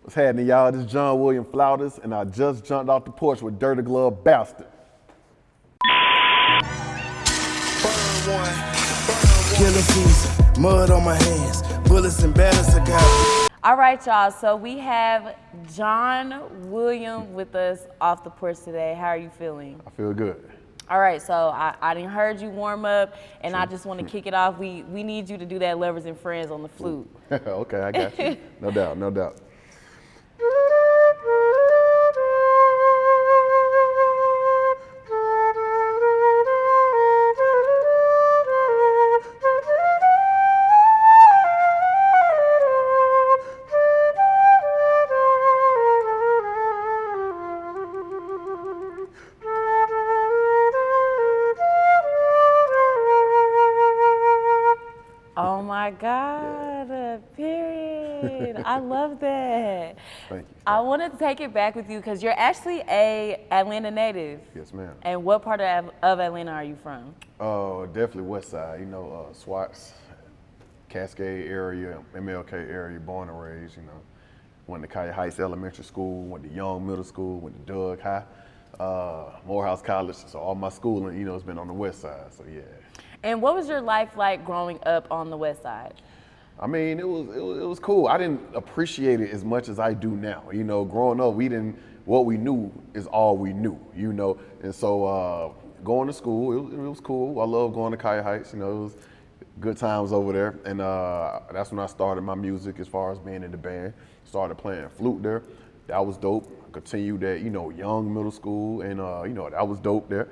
What's happening, y'all? This is John William Flautist, and I just jumped off the porch with Dirty Glove Bastard. Killer season, mud on my hands, bullets and batters I got. All right, y'all, so we have John William with us off the porch today. How are you feeling? I feel good. All right, so I done heard you warm up, and I just want to kick it off. We need you to do that Lovers and Friends on the flute. Okay, I got you. No doubt, no doubt. Oh my God, period. I love that. Thank you. I wanted to take it back with you because you're actually a Atlanta native. Yes, ma'am. And what part of Atlanta are you from? Definitely West Side. You know, Swats, Cascade area, MLK area, born and raised. You know, went to Kaya Heights Elementary School, went to Young Middle School, went to Doug High, Morehouse College. So all my schooling, you know, has been on the West Side. So yeah. And what was your life like growing up on the West Side? I mean, it was cool. I didn't appreciate it as much as I do now. You know, growing up, what we knew is all we knew, you know. And so going to school, it was cool. I love going to Kaya Heights, you know, it was good times over there. And that's when I started my music as far as being in the band. Started playing flute there. That was dope. I continued that, you know, Young Middle School, and, you know, that was dope there.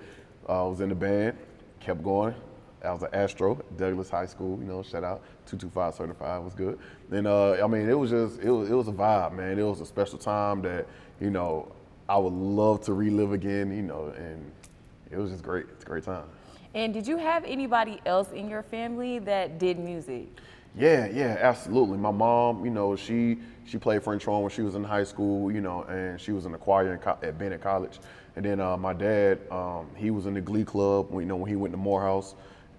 I was in the band, kept going. I was an Astro at Douglas High School, you know, shout out, 225 certified, was good. Then, I mean, it was a vibe, man. It was a special time that, you know, I would love to relive again, you know, and it was just great. It's a great time. And did you have anybody else in your family that did music? Yeah, absolutely. My mom, you know, she played French horn when she was in high school, you know, and she was in the choir at Bennett College. And then my dad, he was in the Glee Club, you know, when he went to Morehouse.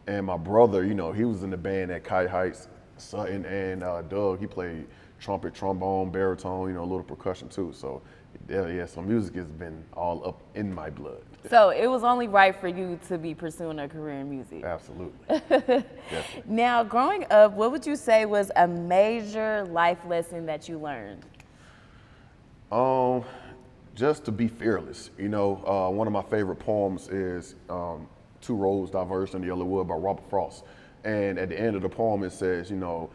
And my brother, you know, he was in the band at Kite Heights. Sutton and Doug, he played trumpet, trombone, baritone, you know, a little percussion too. So, yeah, so music has been all up in my blood. So it was only right for you to be pursuing a career in music. Absolutely. Now, growing up, what would you say was a major life lesson that you learned? Just to be fearless. You know, one of my favorite poems is Two Roads Diverged in the Yellow Wood by Robert Frost. And at the end of the poem, it says, you know,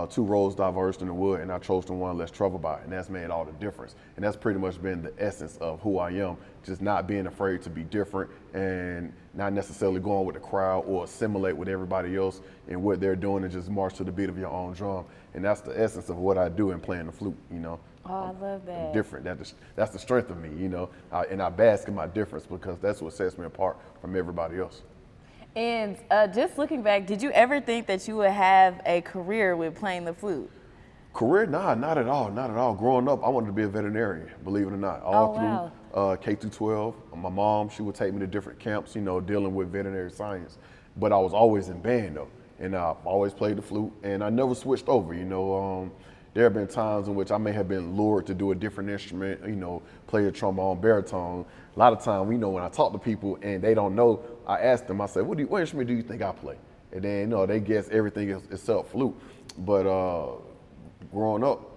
two roads diverged in the wood, and I chose the one less troubled by, and that's made all the difference. And that's pretty much been the essence of who I am, just not being afraid to be different and not necessarily going with the crowd or assimilate with everybody else in what they're doing, and just march to the beat of your own drum. And that's the essence of what I do in playing the flute, you know. Oh, I love that. I'm different. That's the strength of me, you know, and I bask in my difference because that's what sets me apart from everybody else. And just looking back, did you ever think that you would have a career with playing the flute? Career? Nah, not at all, not at all. Growing up, I wanted to be a veterinarian, believe it or not. All through K through 12, my mom, she would take me to different camps, you know, dealing with veterinary science. But I was always in band though, and I've always played the flute, and I never switched over, you know. There have been times in which I may have been lured to do a different instrument, you know, play a trombone, baritone. A lot of times, you know, when I talk to people and they don't know, I ask them, I say, what instrument do you think I play? And then, you know, they guess everything except flute. But growing up,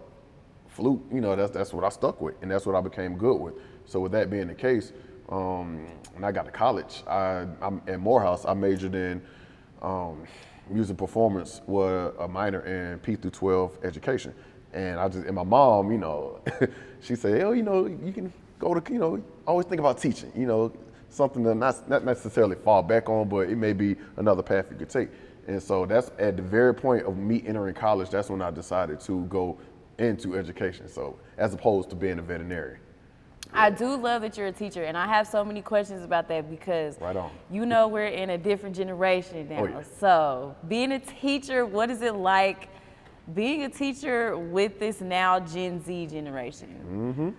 flute, you know, that's what I stuck with, and that's what I became good with. So with that being the case, when I got to college, I'm at Morehouse, I majored in music performance with a minor in P through 12 education. And my mom, you know, she said, oh, you know, you can go to, you know, always think about teaching, you know, something to not necessarily fall back on, but it may be another path you could take. And so that's at the very point of me entering college, that's when I decided to go into education. So as opposed to being a veterinarian. I do love that you're a teacher, and I have so many questions about that because right on. You know we're in a different generation now. Oh, yeah. So being a teacher, what is it like being a teacher with this now Gen Z generation?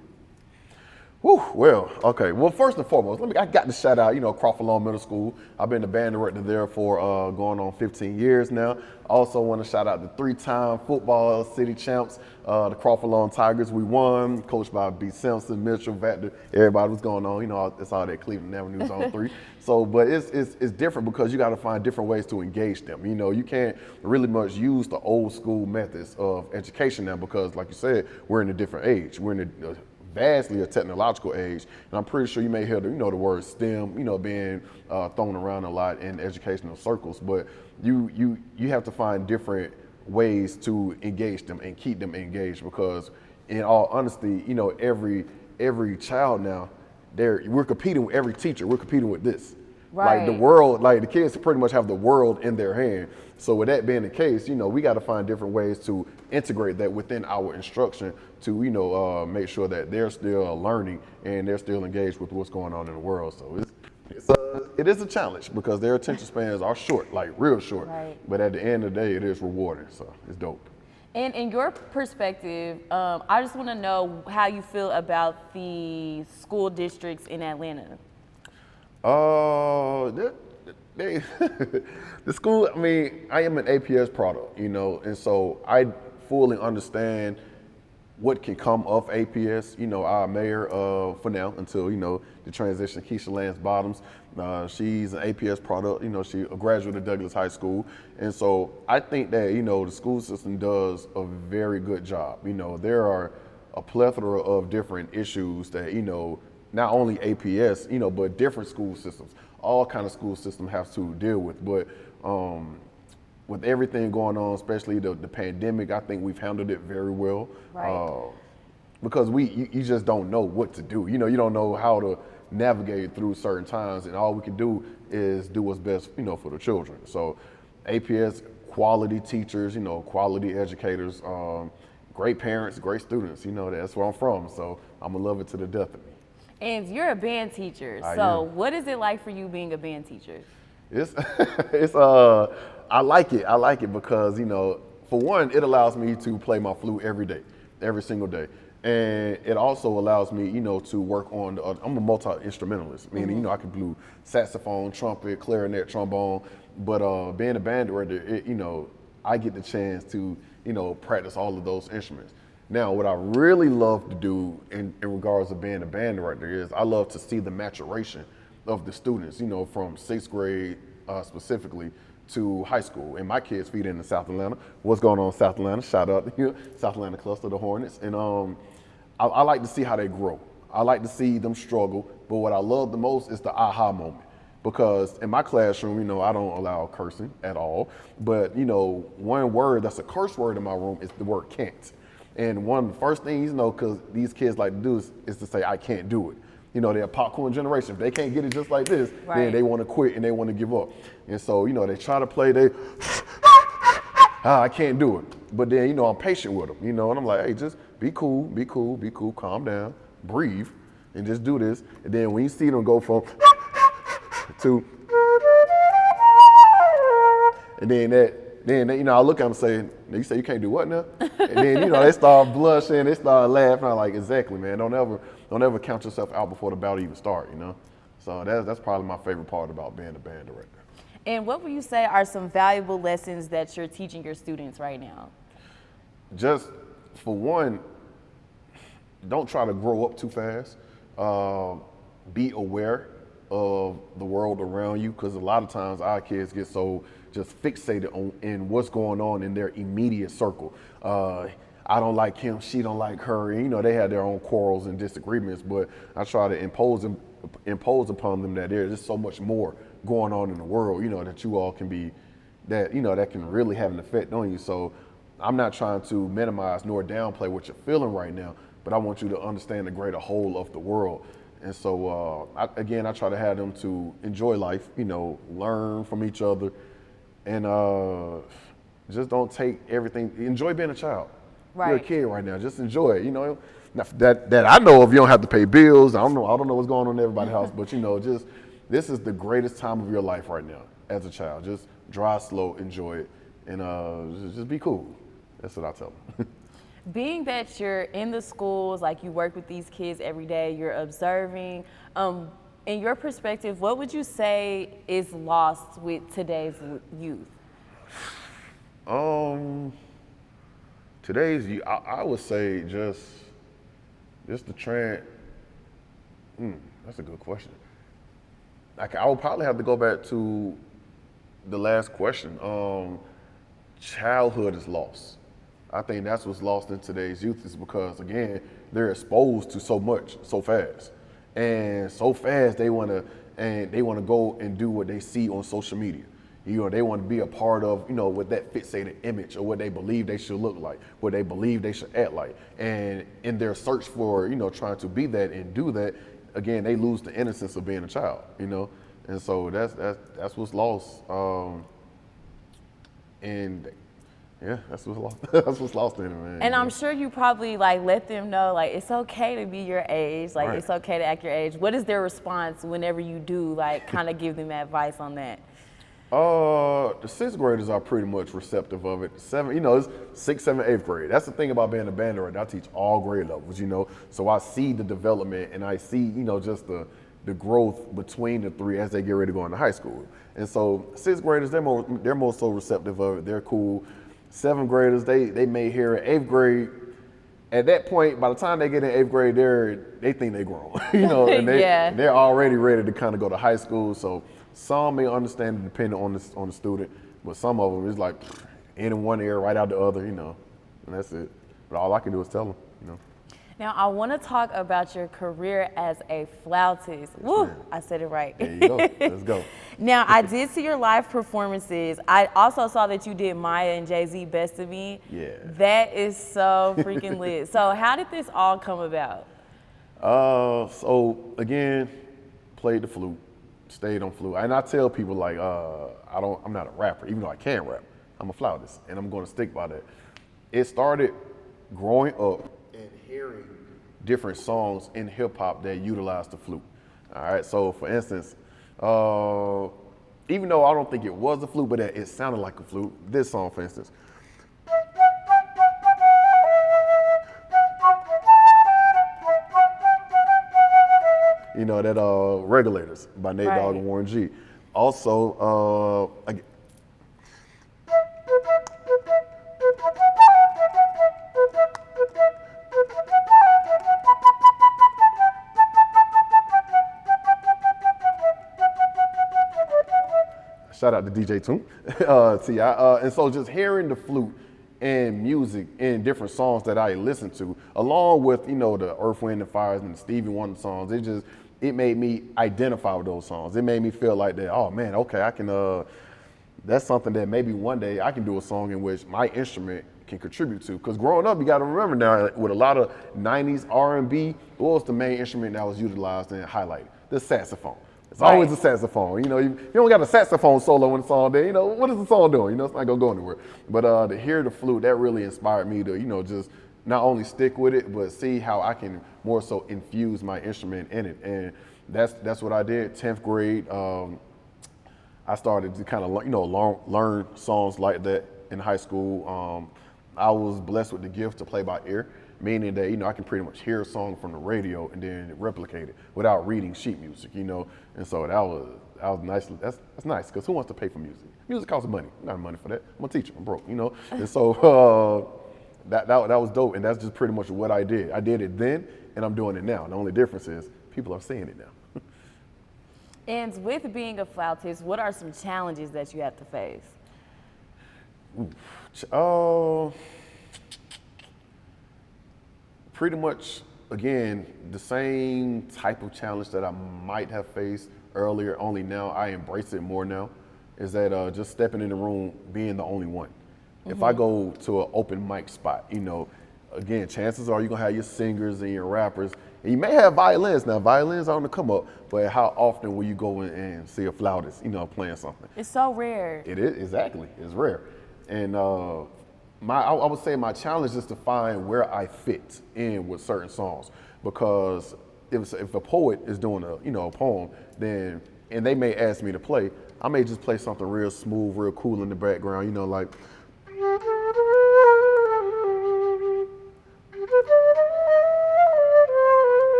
Whew, well, okay. Well, first and foremost, I got to shout out, Crawford Lawn Middle School. I've been the band director there for going on 15 years now. I also want to shout out the 3-time football city champs, the Crawford Lawn Tigers. We won, coached by B. Simpson, Mitchell, Vector. Everybody was going on. It's all that Cleveland Avenue Zone 3. So, but it's different because you got to find different ways to engage them. You can't really much use the old school methods of education now because, like you said, we're in a different age. We're in a vastly a technological age, and I'm pretty sure you may hear the word STEM, being thrown around a lot in educational circles. But you have to find different ways to engage them and keep them engaged because, in all honesty, every child now, we're competing with every teacher. We're competing with this. Right. Like the world, like the kids pretty much have the world in their hand. So with that being the case, we got to find different ways to integrate that within our instruction to, make sure that they're still learning and they're still engaged with what's going on in the world. So it is a challenge because their attention spans are short, like real short. Right. But at the end of the day, it is rewarding. So it's dope. And in your perspective, I just want to know how you feel about the school districts in Atlanta. The school, I am an APS product, and so I fully understand what can come of APS. Our mayor, for now, until, the transition, Keisha Lance Bottoms, she's an APS product, she a graduate of Douglas High School. And so I think that, the school system does a very good job. There are a plethora of different issues that, not only APS, but different school systems, all kind of school system have to deal with. But with everything going on, especially the pandemic, I think we've handled it very well. Right. Because you just don't know what to do. You don't know how to navigate through certain times, and all we can do is do what's best, for the children. So APS, quality teachers, quality educators, great parents, great students. That's where I'm from. So I'm gonna love it to the death of me. And you're a band teacher. I So am. what is it like for you being a band teacher? I like it because, for one, it allows me to play my flute every day, every single day. And it also allows me, to work on, I'm a multi-instrumentalist, meaning, I can do saxophone, trumpet, clarinet, trombone, but being a band director, I get the chance to, practice all of those instruments. Now, what I really love to do in regards to being a band director is I love to see the maturation of the students, from 6th grade specifically to high school. And my kids feed into South Atlanta. What's going on in South Atlanta? Shout out to South Atlanta cluster, the Hornets. And I like to see how they grow. I like to see them struggle. But what I love the most is the aha moment. Because in my classroom, I don't allow cursing at all. But, one word that's a curse word in my room is the word can't. And one of the first things, because these kids like to do is to say, I can't do it. They're a popcorn generation. If they can't get it just like this, right, then they want to quit and they want to give up. And so, they try to play, I can't do it. But then, I'm patient with them, and I'm like, hey, just be cool, calm down, breathe, and just do this. And then when you see them go from to, and then I look at them and say, you say you can't do what now? And then, they start blushing, they start laughing. I'm like, exactly, man. Don't ever count yourself out before the battle even start, So that's probably my favorite part about being a band director. And what would you say are some valuable lessons that you're teaching your students right now? Just, for one, don't try to grow up too fast. Be aware of the world around you, because a lot of times our kids get so just fixated in what's going on in their immediate circle. I don't like him, she don't like her. And, they have their own quarrels and disagreements, but I try to impose upon them that there's just so much more going on in the world, that you all can be, that can really have an effect on you. So I'm not trying to minimize nor downplay what you're feeling right now, but I want you to understand the greater whole of the world. And so, I try to have them to enjoy life, learn from each other, and just don't take everything. Enjoy being a child. Right. You're a kid right now. Just enjoy it. Now, that I know of. You don't have to pay bills. I don't know what's going on in everybody's house, but just this is the greatest time of your life right now as a child. Just drive slow, enjoy it, and just be cool. That's what I tell them. Being that you're in the schools, like you work with these kids every day, you're observing, in your perspective, what would you say is lost with today's youth? Today's youth, I would say just the trend. That's a good question. Like, I would probably have to go back to the last question. Childhood is lost. I think that's what's lost in today's youth, is because, again, they're exposed to so much so fast, and so fast they want to go and do what they see on social media. You know, they want to be a part of, you know, what that fixated image, or what they believe they should look like, what they believe they should act like, and in their search for, you know, trying to be that and do that, again, they lose the innocence of being a child, you know, and so that's what's lost, and. Yeah, that's what's lost. That's what's lost in it, man. And I'm sure you probably like let them know, like, it's okay to be your age, like it's okay to act your age. What is their response whenever you do like kind of give them advice on that? The sixth graders are pretty much receptive of it. It's 6th, 7th, 8th grade. That's the thing about being a band director. I teach all grade levels, you know, so I see the development, and I see, you know, just the growth between the three as they get ready to go into high school. And so 6th graders, they're more so receptive of it. They're cool. 7th graders, they may hear it. 8th grade, at that point, by the time they get in 8th grade, they think they're grown, you know, and they're already ready to kind of go to high school. So some may understand it depending on the student, but some of them is like in one ear, right out the other, you know, and that's it. But all I can do is tell them, you know. Now, I want to talk about your career as a flautist. Woo, I said it right. There you go. Let's go. Now, I did see your live performances. I also saw that you did Maya and Jay-Z Best of Me. Yeah. That is so freaking lit. So how did this all come about? So again, played the flute, stayed on flute. And I tell people, like, I'm not a rapper, even though I can rap. I'm a flautist, and I'm going to stick by that. It started growing up and hearing different songs in hip hop that utilize the flute. All right, so for instance, even though I don't think it was a flute, but it sounded like a flute. This song, for instance. You know, that Regulators by Nate Dogg and Warren G. Also, shout out to DJ Toon, T.I. And so just hearing the flute and music in different songs that I listen to, along with, you know, the Earth, Wind and Fires and the Stevie Wonder songs, it made me identify with those songs. It made me feel like that, oh man, okay, I can, that's something that maybe one day I can do a song in which my instrument can contribute to. Because growing up, you got to remember now, with a lot of 90s R&B, what was the main instrument that was utilized and highlighted? The saxophone. It's always a saxophone. You know, you don't got a saxophone solo in the song there. You know, what is the song doing? You know, it's not gonna go anywhere. But to hear the flute, that really inspired me to, you know, just not only stick with it, but see how I can more so infuse my instrument in it. And that's what I did. 10th grade, I started to kind of, you know, learn songs like that in high school. I was blessed with the gift to play by ear, meaning that, you know, I can pretty much hear a song from the radio and then replicate it without reading sheet music, you know. And so that was nice. That's nice, because who wants to pay for music? Music costs money. I don't have money for that. I'm a teacher. I'm broke, you know. And so that was dope, and that's just pretty much what I did. I did it then, and I'm doing it now. The only difference is people are seeing it now. And with being a flautist, what are some challenges that you have to face? Pretty much, again, the same type of challenge that I might have faced earlier, only now I embrace it more now, is that just stepping in the room, being the only one. Mm-hmm. If I go to an open mic spot, you know, again, chances are you're gonna have your singers and your rappers, and you may have violins. Now, violins are on the come up, but how often will you go in and see a flautist, you know, playing something? It's so rare. It is, exactly, it's rare. And I would say my challenge is to find where I fit in with certain songs, because if a poet is doing a poem, then, and they may ask me to play, I may just play something real smooth, real cool in the background, you know, like,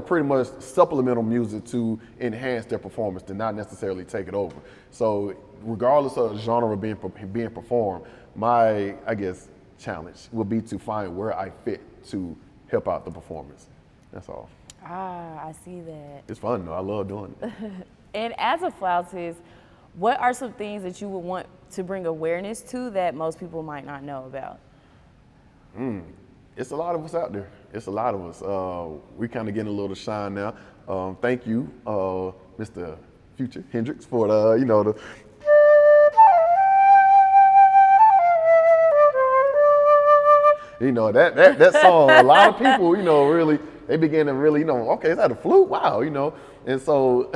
pretty much supplemental music to enhance their performance, to not necessarily take it over. So regardless of the genre being performed, my, I guess, challenge will be to find where I fit to help out the performance. That's all. Ah, I see that. It's fun though, I love doing it. And as a flautist, what are some things that you would want to bring awareness to that most people might not know about? It's a lot of us out there. It's a lot of us. We kind of getting a little shine now. Thank you, Mr. Future Hendrix, for the that song. A lot of people, really, they begin to really, okay, is that a flute? Wow, And so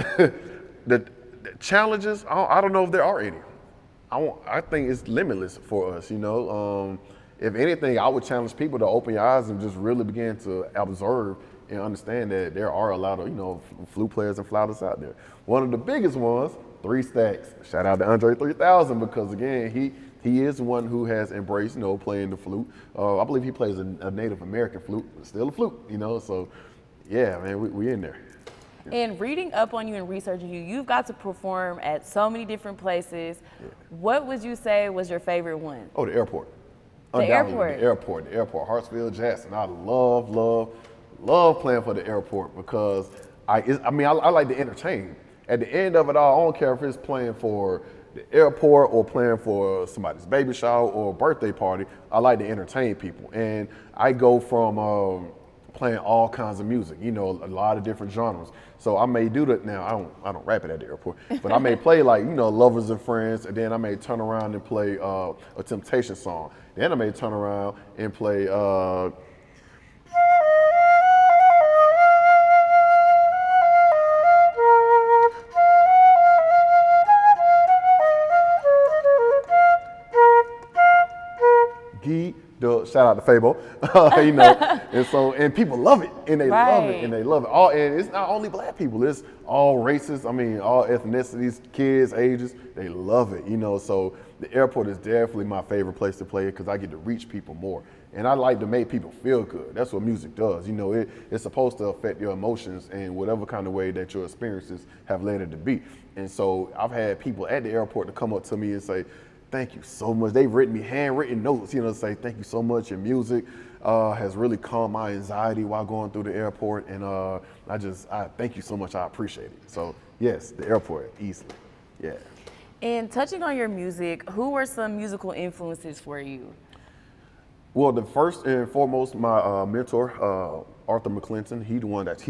the challenges, I don't know if there are any. I think it's limitless for us, If anything, I would challenge people to open your eyes and just really begin to observe and understand that there are a lot of, flute players and flautists out there. One of the biggest ones, 3 Stacks. Shout out to Andre 3000 because again, he is one who has embraced, playing the flute. I believe he plays a Native American flute, but still a flute, So yeah, man, we in there. And reading up on you and researching you, you've got to perform at so many different places. Yeah. What would you say was your favorite one? Oh, the airport. The airport. The airport, Hartsfield, Jackson. I love playing for the airport because I like to entertain. At the end of it all, I don't care if it's playing for the airport or playing for somebody's baby shower or birthday party. I like to entertain people, and I go from playing all kinds of music. A lot of different genres. So I may do that now. I don't rap it at the airport, but I may play like Lovers and Friends, and then I may turn around and play a Temptation song. Then I may turn around and play shout out to Fabo, and people love it, and they love it, and they love it. And it's not only black people; it's all races. All ethnicities, kids, ages. They love it, So the airport is definitely my favorite place to play it because I get to reach people more, and I like to make people feel good. That's what music does, It's supposed to affect your emotions in whatever kind of way that your experiences have led it to be. And so I've had people at the airport to come up to me and say, thank you so much. They've written me handwritten notes, say thank you so much. Your music has really calmed my anxiety while going through the airport. And I thank you so much. I appreciate it. So yes, the airport, easily. Yeah. And touching on your music, who were some musical influences for you? Well, the first and foremost, my mentor, Arthur McClinton, he's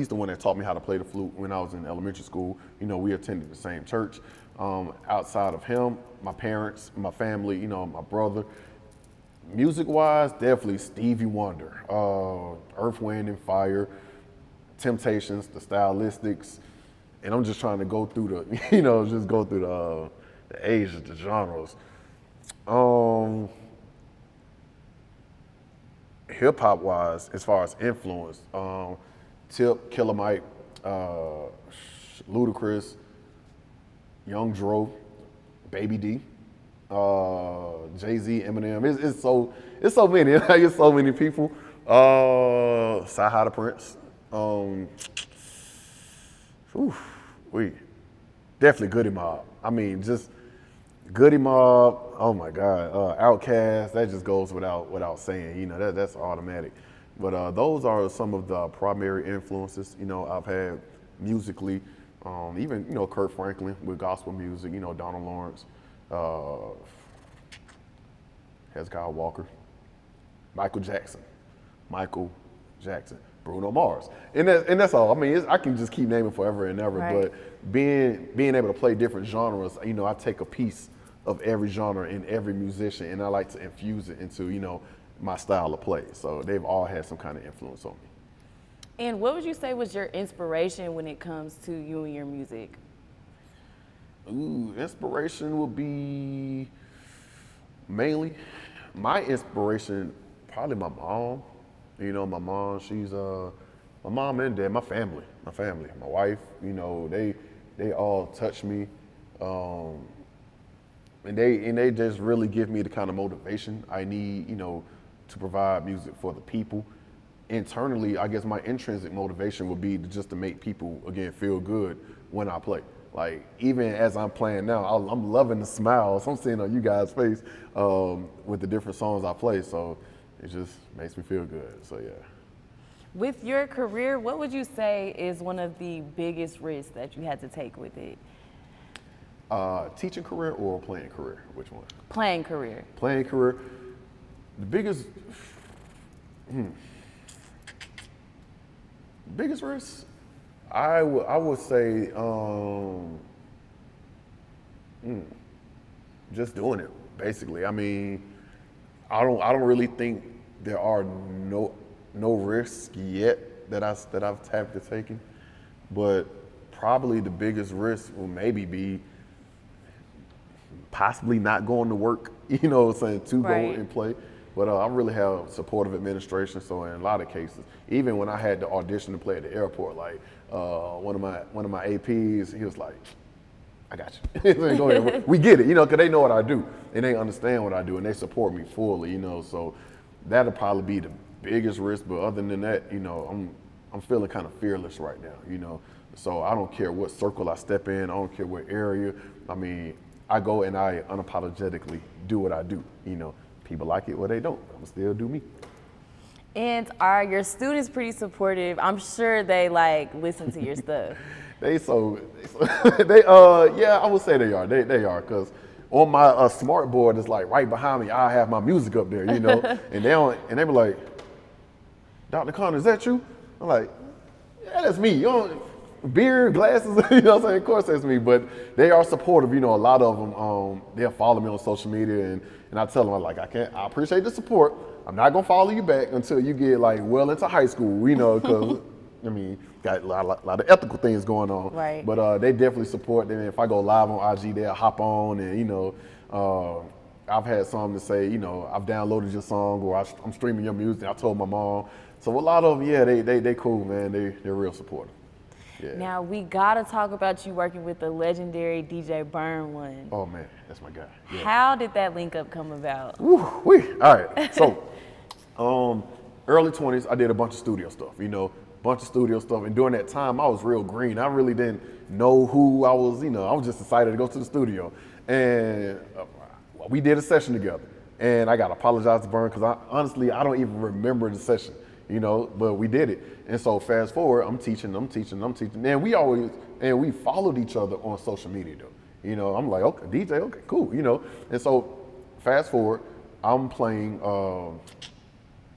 the one that taught me how to play the flute when I was in elementary school. We attended the same church. Outside of him, my parents, my family, my brother. Music-wise, definitely Stevie Wonder, Earth, Wind and Fire, Temptations, the Stylistics, and I'm just trying to go through the, the ages, the genres. Hip-hop wise, as far as influence, Tip, Killer Mike, Ludacris, Young Dro, Baby D, Jay-Z, Eminem. It's so many. It's so many people. Sci-Hi the Prince. Definitely Goody Mob. Just Goody Mob. Oh my God. Outkast. That just goes without saying. That's automatic. But those are some of the primary influences. I've had musically. Even Kurt Franklin with gospel music, Donald Lawrence, Hezekiah Walker, Michael Jackson, Bruno Mars, and that's all. I can just keep naming forever and ever. Right. But being able to play different genres, I take a piece of every genre in every musician, and I like to infuse it into my style of play. So they've all had some kind of influence on me. And what would you say was your inspiration when it comes to you and your music? Inspiration would be mainly my inspiration, probably my mom. My mom, she's my mom and dad, my family, my wife. They all touch me, and they just really give me the kind of motivation I need, to provide music for the people. internally, I guess my intrinsic motivation would be just to make people, again, feel good when I play. Like, even as I'm playing now, I'm loving the smiles I'm seeing on you guys' face with the different songs I play. So it just makes me feel good. So yeah. With your career, what would you say is one of the biggest risks that you had to take with it? Teaching career or playing career? Which one? Playing career. Playing career. The biggest risk, I would say just doing it, basically. I mean, I don't really think there are no risks yet that I've had to taken, but probably the biggest risk will maybe be possibly not going to work, you know what I'm saying, to Right. go and play. But I really have supportive administration, so in a lot of cases, even when I had to audition to play at the airport, like one of my APs, he was like, I got you. Go ahead. We get it, you know, because they know what I do and they understand what I do and they support me fully, you know. So that'll probably be the biggest risk. But other than that, you know, I'm feeling kind of fearless right now, you know. So I don't care what circle I step in. I don't care what area. I mean, I go and I unapologetically do what I do, you know. People like it or they don't. I'm still do me. And are your students pretty supportive? I'm sure they like listen to your stuff. They yeah, I would say they are. They are, because on my smart board is like right behind me. I have my music up there, you know, and they be like, Dr. Connor, is that you? I'm like, yeah, that's me. You don't beard, glasses, you know what I'm saying? Of course that's me, but they are supportive. You know, a lot of them, they'll follow me on social media, and I tell them, I'm like, I appreciate the support. I'm not gonna follow you back until you get like well into high school, you know, because I mean, got a lot of ethical things going on. Right. But they definitely support them. If I go live on IG, they'll hop on, and you know, I've had some to say, you know, I've downloaded your song, or I'm streaming your music. I told my mom. So a lot of them, yeah, they cool, man. They're real supportive. Yeah. Now we gotta talk about you working with the legendary DJ Burn One. Oh man, that's my guy. Yeah. How did that link up come about? All right. So, early 20s, I did a bunch of studio stuff. You know, and during that time, I was real green. I really didn't know who I was. You know, I was just excited to go to the studio, and we did a session together. And I got to apologize to Burn because honestly, I don't even remember the session. You know, but we did it. And so fast forward, I'm teaching. And we followed each other on social media though. You know, I'm like, okay, DJ, okay, cool, you know. And so fast forward, I'm playing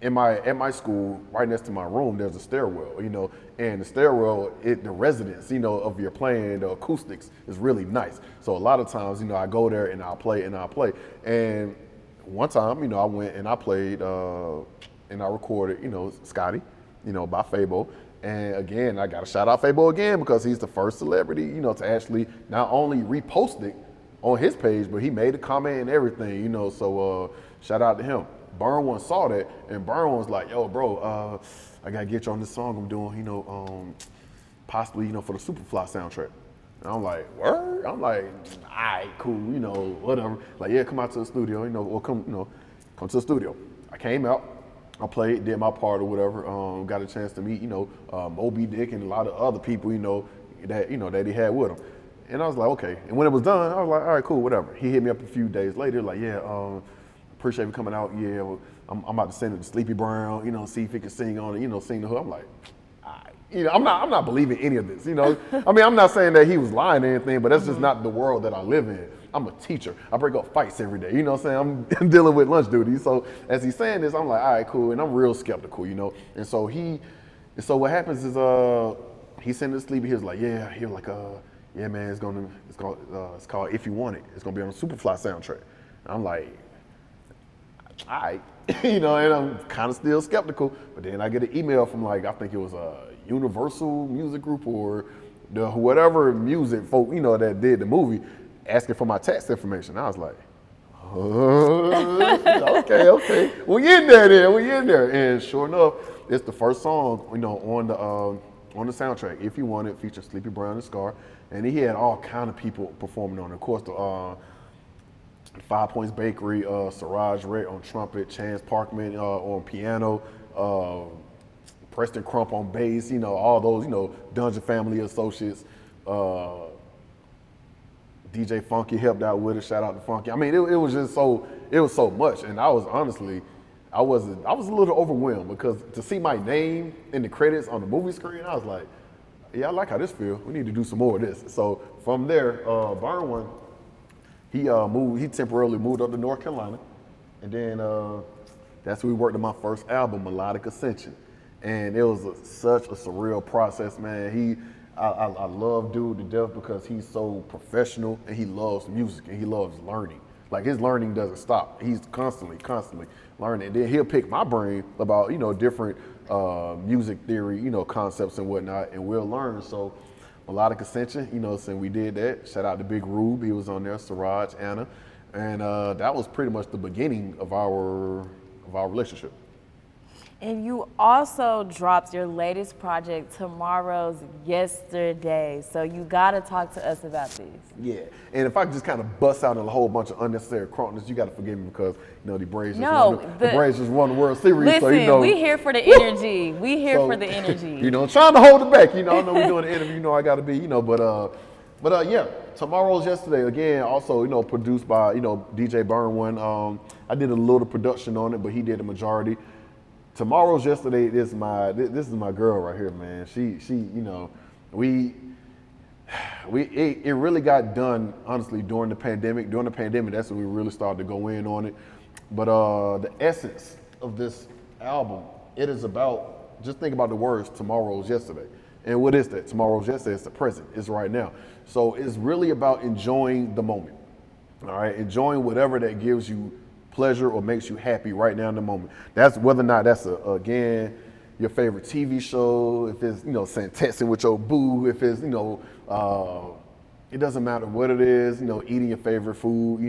at my school, right next to my room, there's a stairwell, you know, and the stairwell, the residence, you know, of your playing, the acoustics is really nice. So a lot of times, you know, I go there and I'll play. And one time, you know, I went and I played and I recorded, you know, Scotty, you know, by Fabo. And again, I got to shout out Fabo again because he's the first celebrity, you know, to actually not only repost it on his page, but he made a comment and everything, you know, so shout out to him. Burn One saw that, and Burn One was like, yo, bro, I got to get you on this song I'm doing, you know, possibly, you know, for the Superfly soundtrack. And I'm like, word? I'm like, all right, cool, you know, whatever. Like, yeah, come out to the studio, you know, or come to the studio. I came out. I played, did my part or whatever. Got a chance to meet, you know, Moby Dick and a lot of other people, you know, that he had with him. And I was like, okay. And when it was done, I was like, all right, cool, whatever. He hit me up a few days later, like, yeah, appreciate you coming out. Yeah, well, I'm about to send it to Sleepy Brown, you know, see if he can sing on it, you know, sing the hook. I'm like, all right. You know, I'm not believing any of this, you know. I mean, I'm not saying that he was lying or anything, but that's just not the world that I live in. I'm a teacher. I break up fights every day. You know what I'm saying? I'm dealing with lunch duty. So as he's saying this, I'm like, all right, cool. And I'm real skeptical, you know. And so what happens is he sent it to Sleepy. He was like, yeah, yeah, man, it's called If You Want It. It's gonna be on the Superfly soundtrack. And I'm like, all right, you know, and I'm kind of still skeptical. But then I get an email from like, I think it was a Universal Music Group or the whatever music folk, you know, that did the movie, asking for my tax information. I was like, okay. We in there. And sure enough, it's the first song, you know, on the soundtrack, If You Want It, featuring Sleepy Brown and Scar. And he had all kind of people performing on it. Of course, the 5 Points Bakery, Siraj Ray on trumpet, Chance Parkman on piano, Preston Crump on bass, all those, Dungeon Family Associates. DJ Funky helped out with it. Shout out to Funky. I mean, it was just it was so much, and I was honestly, I was a little overwhelmed because to see my name in the credits on the movie screen, I was like, yeah, I like how this feels. We need to do some more of this. So from there, Burnwan, he temporarily moved up to North Carolina, and then that's where we worked on my first album, Melodic Ascension, and it was such a surreal process, man. I love dude to death because he's so professional and he loves music and he loves learning. Like his learning doesn't stop. He's constantly learning. And then he'll pick my brain about, different music theory, concepts and whatnot, and we'll learn. So Melodic Ascension, since we did that, shout out to Big Rube, he was on there, Siraj, Anna. And that was pretty much the beginning of our relationship. And you also dropped your latest project, Tomorrow's Yesterday. So you gotta talk to us about this. Yeah, and if I just kind of bust out in a whole bunch of unnecessary crunkness, you gotta forgive me because, the Braves just won the World Series. Listen, so, we here for the energy. We here for the energy. Trying to hold it back. I know we're doing the interview, I gotta be, but yeah, Tomorrow's Yesterday, again, also, produced by, DJ Burnwan. I did a little production on it, but he did the majority. Tomorrow's Yesterday is this is my girl right here, man. She it really got done, honestly, during the pandemic. During the pandemic, that's when we really started to go in on it. But the essence of this album, it is about, just think about the words, tomorrow's yesterday. And what is that? Tomorrow's yesterday, it's the present, it's right now. So it's really about enjoying the moment, all right? Enjoying whatever that gives you pleasure or makes you happy right now in the moment. That's whether or not that's again your favorite TV show, if it's saying texting with your boo, if it's it doesn't matter what it is, eating your favorite food,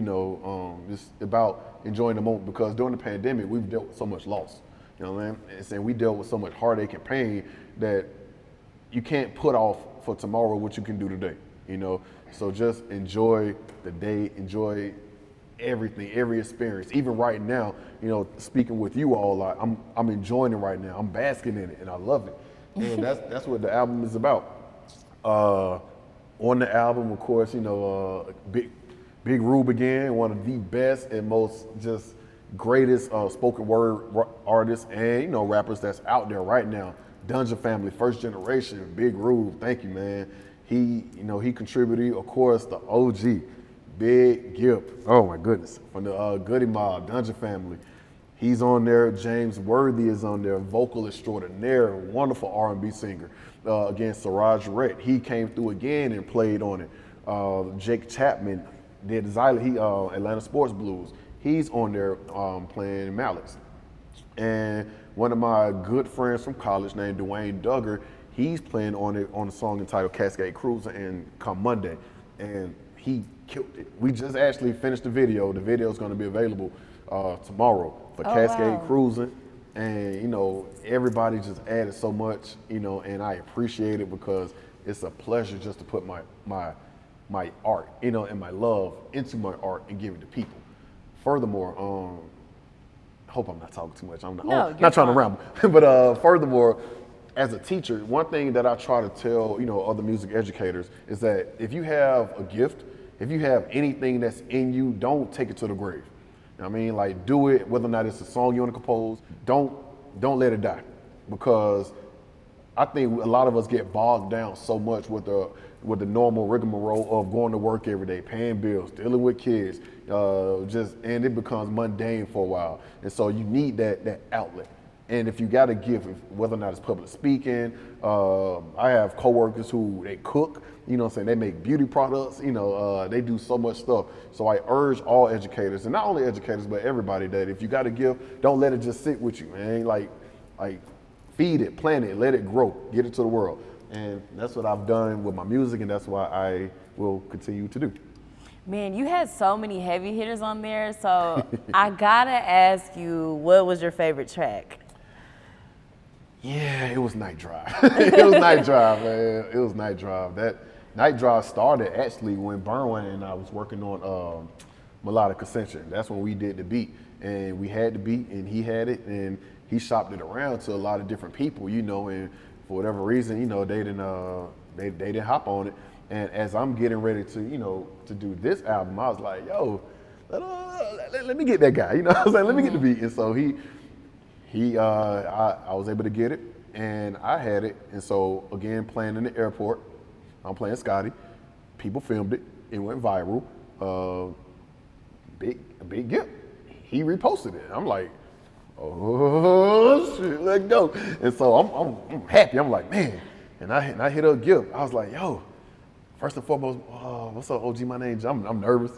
it's about enjoying the moment because during the pandemic we've dealt with so much loss, and we dealt with so much heartache and pain that you can't put off for tomorrow what you can do today, so just enjoy the day, enjoy everything, every experience. Even right now, speaking with you all, I'm enjoying it right now. I'm basking in it, and I love it. And that's what the album is about. On the album, of course, Big Rube again, one of the best and most just greatest spoken word artists and rappers that's out there right now. Dungeon Family, first generation, Big Rube. Thank you, man. He contributed, of course, the OG. Big Gipp, oh my goodness, from the Goody Mob, Dungeon Family. He's on there. James Worthy is on there, vocal extraordinaire, wonderful R&B singer. Again, Siraj Rhett, he came through again and played on it. Jake Chapman did Atlanta Sports Blues. He's on there playing Mallets. And one of my good friends from college named Dwayne Duggar, he's playing on it on a song entitled Cascade Cruiser and Come Monday. And he killed it. We just actually finished the video. The video is going to be available tomorrow for Cascade Cruising. And, everybody just added so much, and I appreciate it because it's a pleasure just to put my art, and my love into my art and give it to people. Furthermore, I hope I'm not talking too much. I'm not trying to ramble. But furthermore, as a teacher, one thing that I try to tell, other music educators is that if you have a gift, if you have anything that's in you, don't take it to the grave. Do it, whether or not it's a song you want to compose, don't let it die. Because I think a lot of us get bogged down so much with the normal rigmarole of going to work every day, paying bills, dealing with kids, and it becomes mundane for a while. And so you need that outlet. And if you got a gift, whether or not it's public speaking, I have coworkers who they cook, they make beauty products, they do so much stuff. So I urge all educators, and not only educators, but everybody, that if you got a gift, don't let it just sit with you, man. Like feed it, plant it, let it grow, get it to the world. And that's what I've done with my music, and that's why I will continue to do. Man, you had so many heavy hitters on there, so I gotta ask you, what was your favorite track? Yeah, it was Night Drive. It was Night Drive, man. It was Night Drive. That Night Drive started actually when Burnwan and I was working on Melodic Ascension. That's when we did the beat. and we had the beat, and he had it, and he shopped it around to a lot of different people, you know, and for whatever reason, you know, they didn't hop on it. And as I'm getting ready to, you know, to do this album, I was like, yo, let me get that guy, you know what I'm saying? Let me get the beat. And so I was able to get it, and I had it. And so again, playing in the airport, I'm playing Scotty. People filmed it. It went viral. Big gift. He reposted it. I'm like, oh shit, let's go. And so I'm happy. I'm like, man. And I hit up Gift. I was like, yo, first and foremost, what's up, OG? My name John. I'm nervous.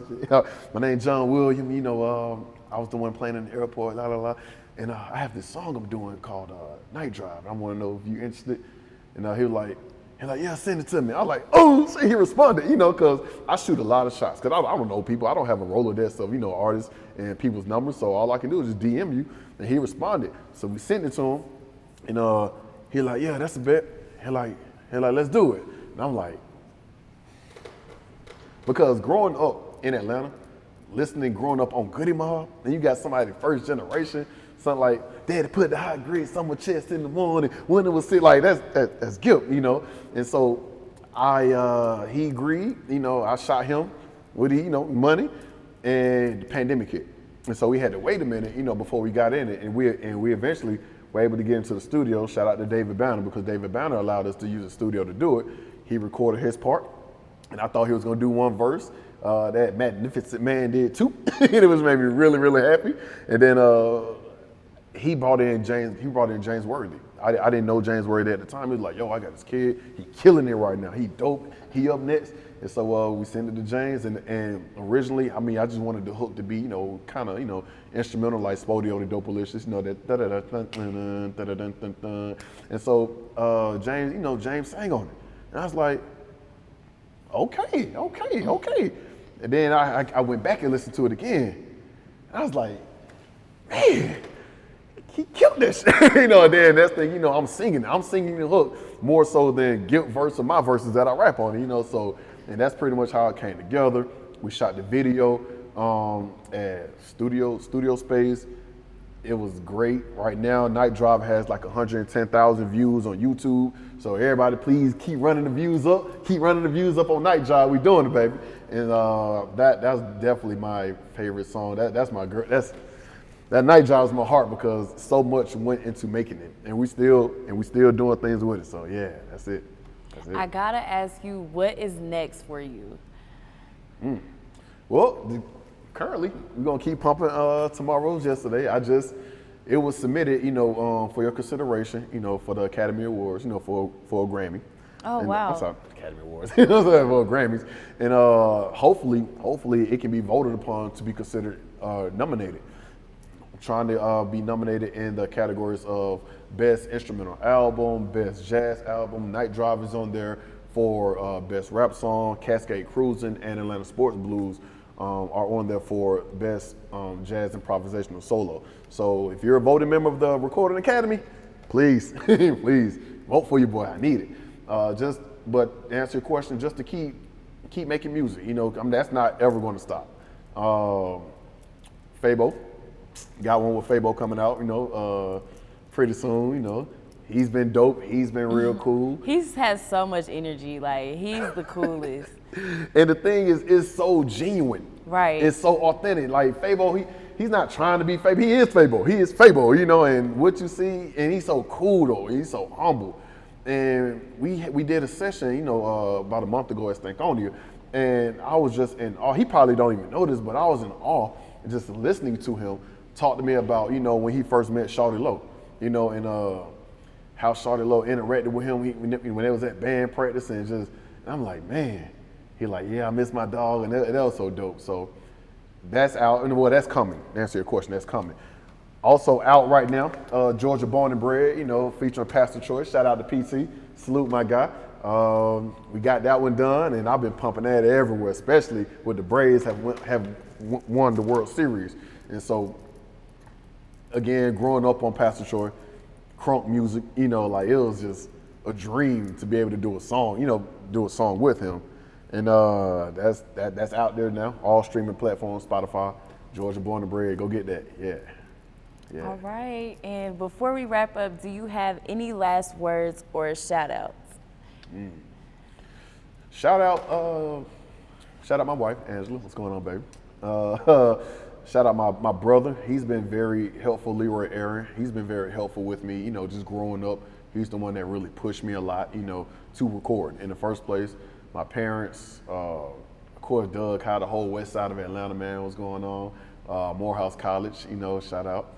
My name John William. You know, I was the one playing in the airport. La la la. And I have this song I'm doing called Night Drive. I want to know if you're interested. And he was like, yeah, send it to me. I was like, oh, shit, he responded, you know, because I shoot a lot of shots. Because I don't know people. I don't have a Rolodex of, you know, artists and people's numbers. So all I can do is just DM you. And he responded. So we sent it to him. And he like, yeah, that's a bet. He like, let's do it. And I'm like, because growing up in Atlanta, growing up on Goody Mob, and you got somebody first generation, something like, Daddy put the hot grits on my chest in the morning, when it was sit like, that's guilt, you know? And so he agreed, you know, I shot him with, you know, money, and the pandemic hit. And so we had to wait a minute, you know, before we got in it, and we eventually were able to get into the studio. Shout out to David Banner, because David Banner allowed us to use the studio to do it. He recorded his part, and I thought he was gonna do one verse. That Magnificent Man did too, and it was made me really, really happy. And then he brought in James Worthy. I didn't know James Worthy at the time. He was like, yo, I got this kid. He killing it right now. He dope. He up next. And so we sent it to James. And originally, I mean, I just wanted the hook to be, you know, kind of, you know, instrumental like Spodio the Dopalicious, you know, that da-da-da-dun-dun-dun-dun-dun. And so James, you know, James sang on it. And I was like, okay. And then I went back and listened to it again. And I was like, man, he killed this. You know, and then that's the thing, you know, I'm singing the hook more so than Guilt verse or my verses that I rap on, you know, so, and that's pretty much how it came together. We shot the video at studio space. It was great. Right now, Night Drive has like 110,000 views on YouTube. So everybody, please keep running the views up. Keep running the views up on Night Drive. We doing it, baby. And that's definitely my favorite song. That's my girl. That Night Drive is my heart, because so much went into making it, and we still doing things with it. So yeah, that's it. I gotta ask you, what is next for you? Well, currently we're gonna keep pumping Tomorrow's Yesterday. It was submitted, you know, for your consideration, you know, for the Academy Awards, you know, for a Grammy. Oh, and, wow. I'm sorry, Academy Awards. For Grammys, and hopefully it can be voted upon to be considered nominated. I'm trying to be nominated in the categories of Best Instrumental Album, Best Jazz Album. Night Drive is on there for Best Rap Song. Cascade Cruising and Atlanta Sports Blues are on there for Best Jazz Improvisational Solo. So if you're a voting member of the Recording Academy, please, please vote for your boy. I need it. But to answer your question, just to keep making music. You know, I mean, that's not ever going to stop. Fabo, got one with Fabo coming out. You know, pretty soon. You know, he's been dope. He's been real cool. He's has so much energy. Like, he's the coolest. And the thing is, it's so genuine. Right. It's so authentic. Like Fabo, he's not trying to be Fabo. He is Fabo. He is Fabo, you know, and what you see, and he's so cool though. He's so humble. And we did a session, you know, about a month ago at Stankonia, and I was just in awe. He probably don't even know this, but I was in awe just listening to him talk to me about, you know, when he first met Shawty Low, you know, and how Shawty Low interacted with him when they was at band practice, and I'm like, man. He like, yeah, I miss my dog, and that was so dope. So that's out, and well, that's coming. To answer your question, that's coming. Also out right now, Georgia Born and Bred, you know, featuring Pastor Troy. Shout out to PC, salute my guy. We got that one done, and I've been pumping that everywhere, especially with the Braves have won the World Series. And so, again, growing up on Pastor Troy, crunk music, you know, like it was just a dream to be able to do a song with him. And that's out there now, all streaming platforms, Spotify, Georgia born and bred. Go get that. Yeah. Yeah. All right. And before we wrap up, do you have any last words or shout outs? Shout out my wife, Angela. What's going on, baby? Shout out my brother. He's been very helpful, Leroy Aaron. He's been very helpful with me, just growing up. He's the one that really pushed me a lot, to record in the first place. My parents, of course, Doug, how the whole west side of Atlanta, man, what's going on. Morehouse College, shout out.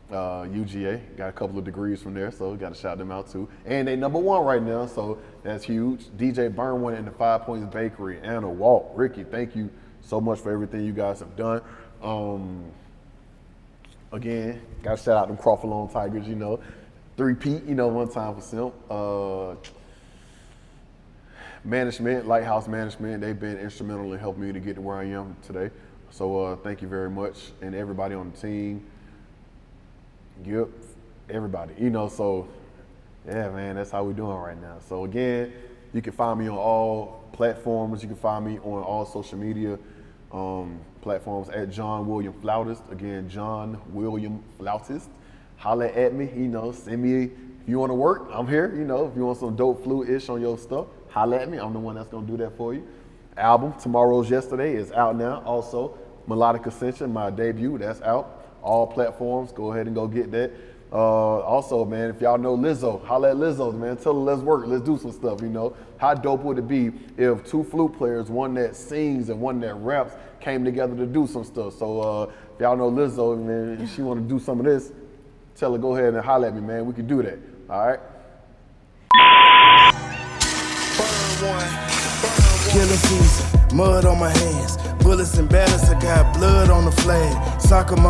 UGA, got a couple of degrees from there, so got to shout them out too. And they #1 right now, so that's huge. DJ Burnwood in the 5 Points Bakery, Anna, Walt, Ricky, thank you so much for everything you guys have done. Again, got to shout out them Crawford Long Tigers, 3-peat, one time for Simp. Management, Lighthouse Management, they've been instrumental in helping me to get to where I am today. So thank you very much, and everybody on the team. Yep, everybody, so yeah, man, that's how we're doing right now. So again, you can find me on all platforms. You can find me on all social media platforms at John William Flautist. Again, John William Flautist. Holla at me, send me, if you want to work, I'm here. If you want some dope flute-ish on your stuff, holla at me. I'm the one that's going to do that for you. Album, Tomorrow's Yesterday, is out now. Also, Melodic Ascension, my debut, that's out. All platforms, go ahead and go get that. Also, man, if y'all know Lizzo, holla at Lizzo, man. Tell her let's work, let's do some stuff, How dope would it be if 2 flute players, one that sings and one that raps, came together to do some stuff? So if y'all know Lizzo, man, if she want to do some of this, tell her go ahead and holla at me, man. We can do that, all right? Killing season, mud on my hands, bullets and batters, I got blood on the flag. Soccer mom.